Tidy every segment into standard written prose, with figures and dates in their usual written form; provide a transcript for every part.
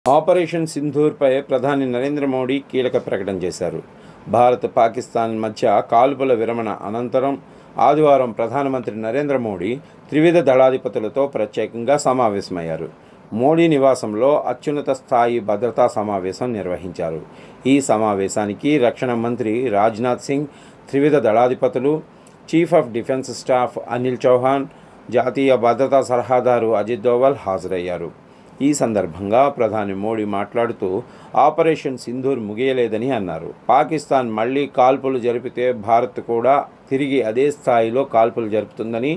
Operation సింధూర్పై ప్రధాని నరేంద్ర మోడీ కీలక ప్రకటన చేశారు. భారత్, పాకిస్తాన్ మధ్య కాల్పుల విరమణ అనంతరం ఆదివారం ప్రధానమంత్రి నరేంద్ర మోడీ త్రివిధ దళాధిపతులతో ప్రత్యేకంగా సమావేశమయ్యారు. మోడీ నివాసంలో అత్యున్నత స్థాయి భద్రతా సమావేశం నిర్వహించారు. ఈ సమావేశానికి రక్షణ మంత్రి రాజ్నాథ్ సింగ్, త్రివిధ దళాధిపతులు, chief of defence staff Anil Chauhan, జాతీయ భద్రతా సలహాదారు అజిత్ దోవల్ హాజరయ్యారు. ఈ సందర్భంగా ప్రధాని మోడీ మాట్లాడుతూ ఆపరేషన్ సింధూర్ ముగియలేదని అన్నారు. పాకిస్తాన్ మళ్లీ కాల్పులు జరిపితే భారత్ కూడా తిరిగి అదే స్థాయిలో కాల్పులు జరుపుతుందని,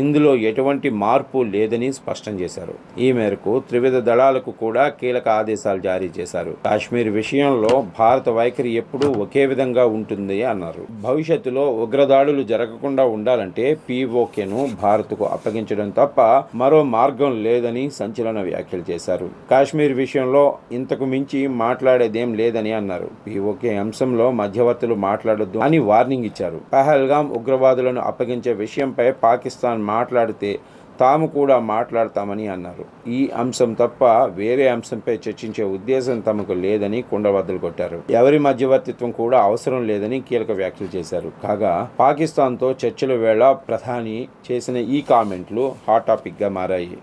ఇందులో ఎటువంటి మార్పు లేదని స్పష్టం చేశారు. ఈ మేరకు త్రివిధ దళాలకు కూడా కీలక ఆదేశాలు జారీ చేశారు. కాశ్మీర్ విషయంలో భారత వైఖరి ఎప్పుడూ ఒకే విధంగా ఉంటుంది అన్నారు. భవిష్యత్తులో ఉగ్రదాడులు జరగకుండా ఉండాలంటే పీఓకేను భారత్కు అప్పగించడం తప్ప మరో మార్గం లేదని సంచలన వ్యాఖ్యలు చేశారు. కాశ్మీర్ విషయంలో ఇంతకు మించి మాట్లాడేదేం లేదని అన్నారు. పీఓకే అంశంలో మధ్యవర్తులు మాట్లాడొద్దు అని వార్నింగ్ ఇచ్చారు. పహల్గాం ఉగ్రవాదులను అప్పగించే విషయంపై పాకిస్తాన్ మాట్లాడితే తాము కూడా మాట్లాడతామని అన్నారు. ఈ అంశం తప్ప వేరే అంశంపై చర్చించే ఉద్దేశం తమకు లేదని కుండబద్దలు కొట్టారు. ఎవరి మధ్యవర్తిత్వం కూడా అవసరం లేదని కీలక వ్యాఖ్యలు చేశారు. కాగా పాకిస్తాన్తో చర్చల వేళ ప్రధాని చేసిన ఈ కామెంట్లు హాట్ టాపిక్గా మారాయి.